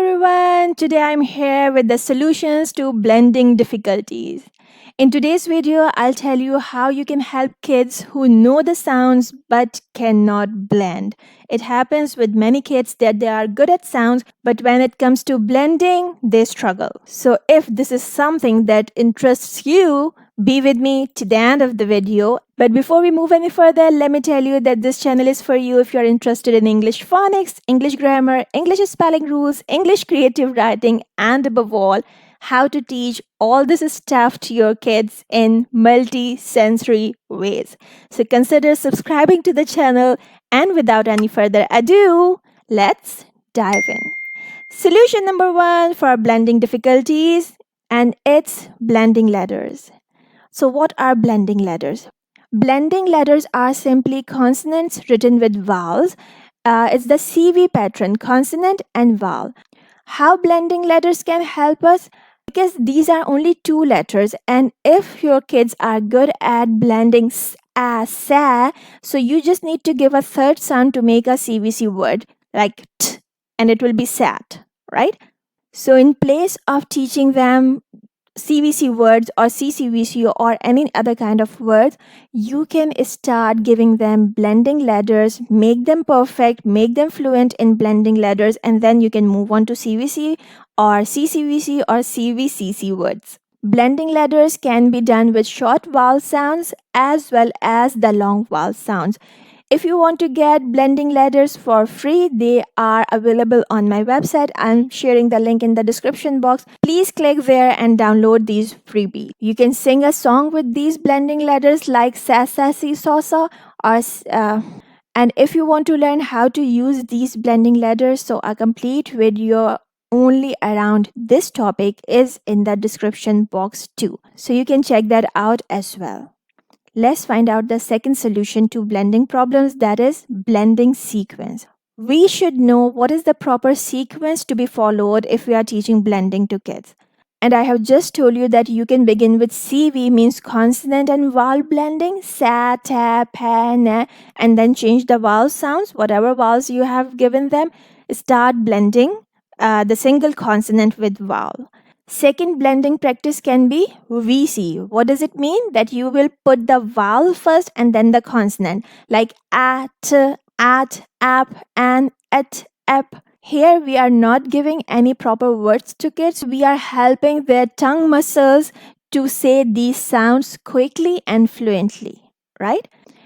everyone, today I'm here with the solutions to blending difficulties. In today's video, I'll tell you how you can help kids who know the sounds but cannot blend. It happens with many kids that they are good at sounds, but when it comes to blending, they struggle. So if this is something that interests you, be with me to the end of the video. But before we move any further, let me tell you that this channel is for you if you're interested in English phonics, English grammar, English spelling rules, English creative writing, and above all, how to teach all this stuff to your kids in multi-sensory ways. So consider subscribing to the channel, and without any further ado, let's dive in. Solution number 1 for blending difficulties, and it's blending letters. So what are blending letters? Blending letters are simply consonants written with vowels. It's the CV pattern, consonant and vowel. How blending letters can help us? Because these are only 2 letters, and if your kids are good at blending sa, so you just need to give a third sound to make a CVC word like t, and it will be sat, right? So in place of teaching them CVC words or CCVC or any other kind of words, you can start giving them blending letters, make them perfect, make them fluent in blending letters, and then you can move on to CVC or CCVC or CVCC words. Blending letters can be done with short vowel sounds as well as the long vowel sounds. If you want to get blending letters for free, they are available on my website. I'm sharing the link in the description box. Please click there and download these freebies. You can sing a song with these blending letters like sa, sa, si, so, so, or and if you want to learn how to use these blending letters, so a complete video only around this topic is in the description box too. So you can check that out as well. Let's find out the second solution to blending problems, that is blending sequence. We should know what is the proper sequence to be followed if we are teaching blending to kids. And I have just told you that you can begin with CV, means consonant and vowel blending, sa, ta, pa, na, and then change the vowel sounds, whatever vowels you have given them, start blending the single consonant with vowel. Second blending practice can be VC. What does it mean? That you will put the vowel first and then the consonant, like at, app, and at, app. Here we are not giving any proper words to kids. We are helping their tongue muscles to say these sounds quickly and fluently, right?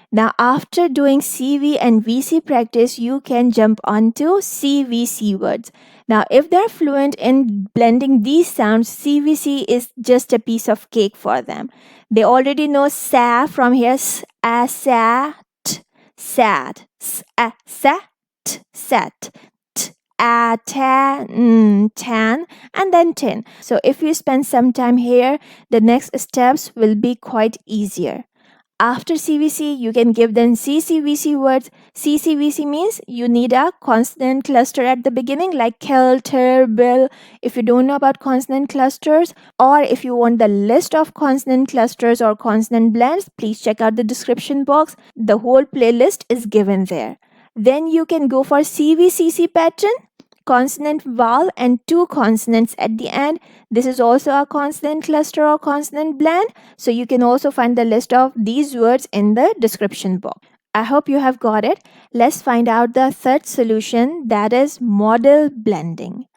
Now, after doing CV and VC practice, you can jump onto CVC words. Now, if they're fluent in blending these sounds, CVC is just a piece of cake for them. They already know sa from here, sat, sad, sat, set, tan, and then tin. So if you spend some time here, the next steps will be quite easier. After CVC, you can give them CCVC words. CCVC means you need a consonant cluster at the beginning, like kill, bill. If you don't know about consonant clusters, or if you want the list of consonant clusters or consonant blends, please check out the description box. The whole playlist is given there. Then you can go for CVCC pattern, consonant vowel and 2 consonants at the end. This is also a consonant cluster or consonant blend. So you can also find the list of these words in the description box. I hope you have got it. Let's find out the third solution, that is model blending.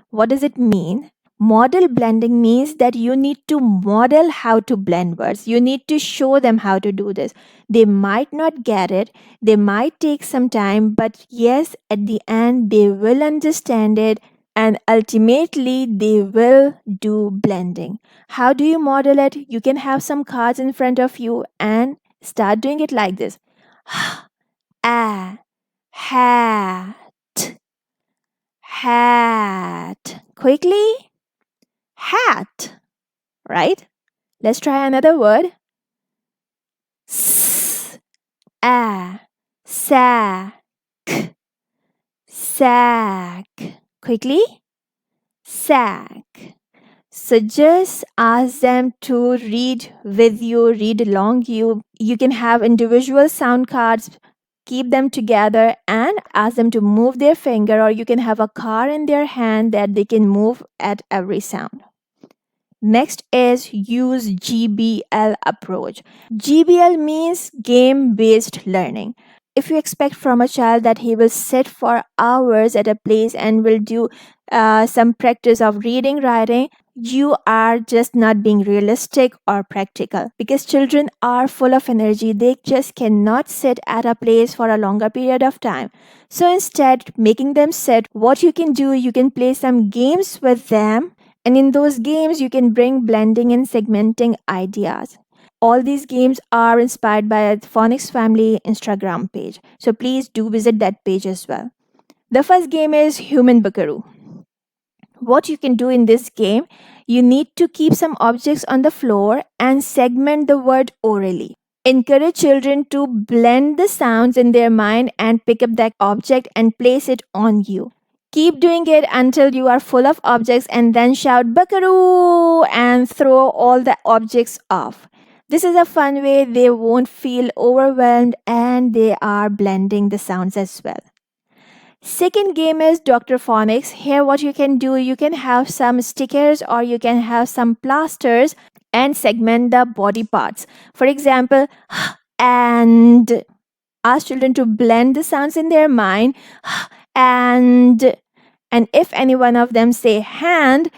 What does it mean? Model blending means that you need to model how to blend words. You need to show them how to do this. They might not get it. They might take some time, but yes, at the end, they will understand it, and ultimately, they will do blending. How do you model it? You can have some cards in front of you and start doing it like this. Hat. Quickly. Hat, right? Let's try another word. Sack. Quickly. Sack. So just ask them to read with you, read along you. You can have individual sound cards keep them together and ask them to move their finger, or you can have a car in their hand that they can move at every sound. Next is use GBL approach. GBL means game based learning. If you expect from a child that he will sit for hours at a place and will do some practice of reading, writing, you are just not being realistic or practical, because children are full of energy. They just cannot sit at a place for a longer period of time. So instead, making them sit, what you can do, you can play some games with them, and in those games, you can bring blending and segmenting ideas. All these games are inspired by the Phonics Family Instagram page. So please do visit that page as well. The first game is Human Buckaroo. What you can do in this game, you need to keep some objects on the floor and segment the word orally. Encourage children to blend the sounds in their mind and pick up that object and place it on you. Keep doing it until you are full of objects and then shout Buckaroo and throw all the objects off. This is a fun way they won't feel overwhelmed and they are blending the sounds as well. Second game is Dr. Phonics. Here what you can do, you can have some stickers or you can have some plasters and segment the body parts. For example, and ask children to blend the sounds in their mind, and if any one of them say hand,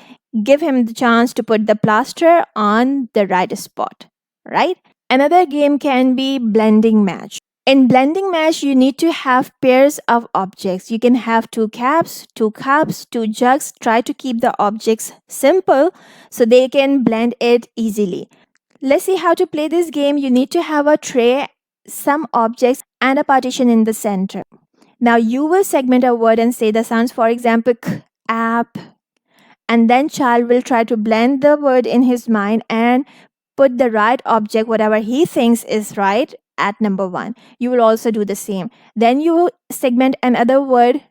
give him the chance to put the plaster on the right spot, right? Another game can be blending match. In blending match, you need to have pairs of objects. You can have two caps, two cups, two jugs. Try to keep the objects simple so they can blend it easily. Let's see how to play this game. You need to have a tray, some objects, and a partition in the center. Now you will segment a word and say the sounds, for example, k, app, and then child will try to blend the word in his mind and put the right object, whatever he thinks is right, at number 1. You will also do the same. Then you segment another word,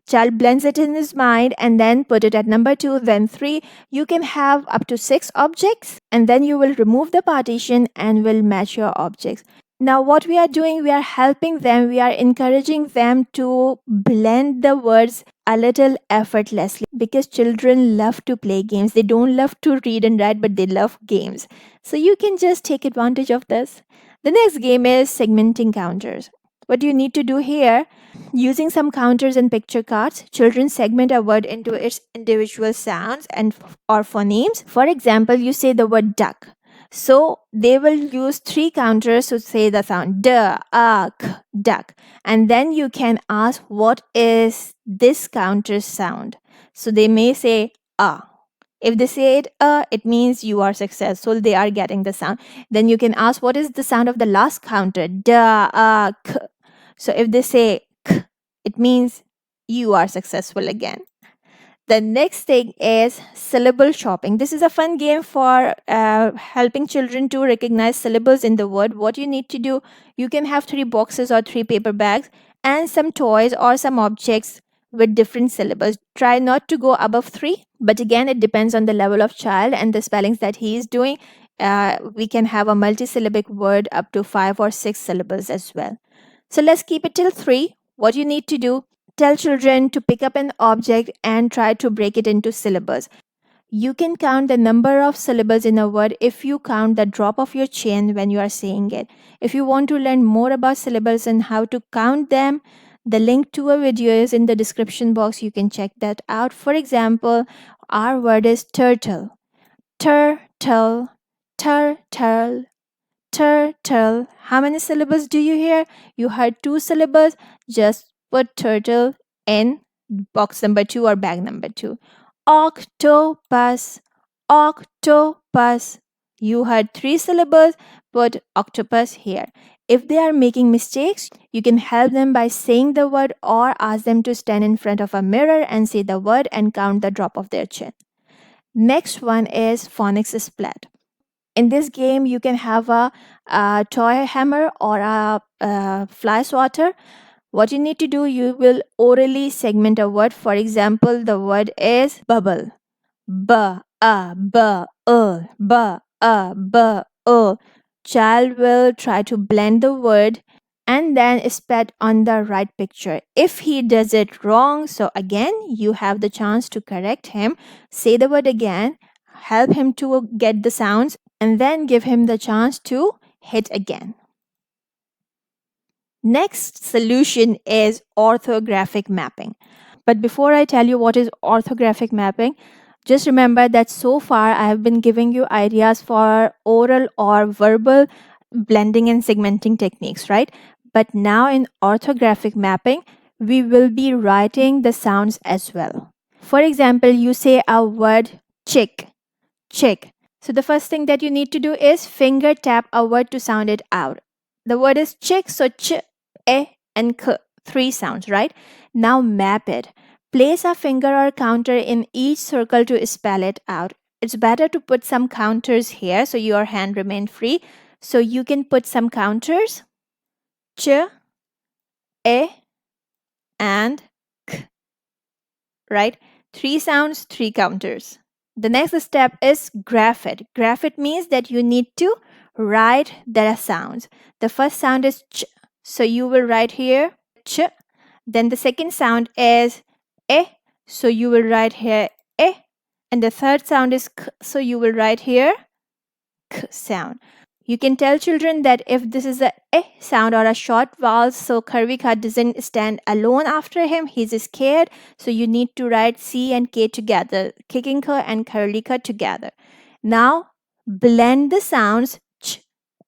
child blends it in his mind and then put it at number 2, then 3. You can have up to 6 objects, and then you will remove the partition and will match your objects. Now what we are doing, we are helping them, we are encouraging them to blend the words a little effortlessly, because children love to play games. They don't love to read and write, but they love games. So you can just take advantage of this. The next game is segmenting counters. What you need to do here, using some counters and picture cards, children segment a word into its individual sounds and or phonemes. For example, you say the word duck. So they will use 3 counters to say the sound d, a, k, duck. And then you can ask what is this counter sound. So they may say a. If they say it it means you are successful, they are getting the sound. Then you can ask what is the sound of the last counter, d, a, k. So if they say k, it means you are successful again. The next thing is syllable shopping. This is a fun game for helping children to recognize syllables in the word. What you need to do, you can have 3 boxes or 3 paper bags and some toys or some objects with different syllables. Try not to go above 3, but again, it depends on the level of child and the spellings that he is doing. We can have a multisyllabic word up to 5 or 6 syllables as well. So let's keep it till 3. What you need to do, tell children to pick up an object and try to break it into syllables. You can count the number of syllables in a word if you count the drop of your chin when you are saying it. If you want to learn more about syllables and how to count them, the link to a video is in the description box. You can check that out. For example, our word is turtle. Turtle, turtle, turtle. How many syllables do you hear? You heard 2 syllables. Just put turtle in box number 2 or bag number 2. Octopus, octopus. You heard 3 syllables. Put octopus here. If they are making mistakes, you can help them by saying the word or ask them to stand in front of a mirror and say the word and count the drop of their chin. Next one is phonics splat. In this game, you can have a toy hammer or a fly swatter. What you need to do, you will orally segment a word. For example, the word is bubble. B, a, b, b, a, b, Child will try to blend the word and then spat on the right picture. If he does it wrong, so again, you have the chance to correct him. Say the word again, help him to get the sounds, and then give him the chance to hit again. Next solution is orthographic mapping. But before I tell you what is orthographic mapping, just remember that so far I have been giving you ideas for oral or verbal blending and segmenting techniques, right? But now in orthographic mapping, we will be writing the sounds as well. For example, you say a word chick, chick. So the first thing that you need to do is finger tap a word to sound it out. The word is chick, so ch, e, and k, three sounds, right? Now map it. Place a finger or counter in each circle to spell it out. It's better to put some counters here so your hand remain free. So you can put some counters, ch, e, and k, right? Three sounds, three counters. The next step is graph it. Graph it means that you need to write the sounds. The first sound is ch, so you will write here ch. Then the second sound is e, so you will write here e. And the third sound is k, so you will write here k sound. You can tell children that if this is a eh sound or a short vowel, so Karvika doesn't stand alone after him, he's scared. So you need to write C and K together, Kikinka and Karlika together. Now blend the sounds ch,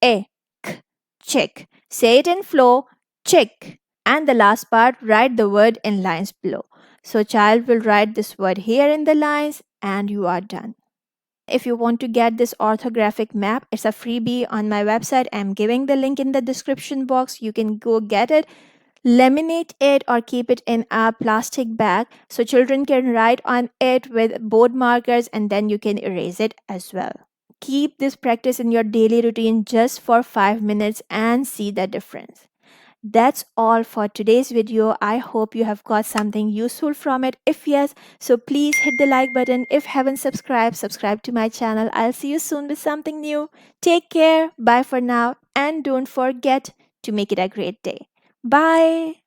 eh, k, chick. Say it in flow, chick. And the last part, write the word in lines below. So child will write this word here in the lines and you are done. If you want to get this orthographic map, it's a freebie on my website. I'm giving the link in the description box. You can go get it. Laminate it or keep it in a plastic bag so children can write on it with board markers and then you can erase it as well. Keep this practice in your daily routine just for 5 minutes and see the difference. That's all for today's video. I hope you have got something useful from it. If yes, so please hit the like button. If haven't subscribed, subscribe to my channel. I'll see you soon with something new. Take care. Bye for now. And don't forget to make it a great day. Bye.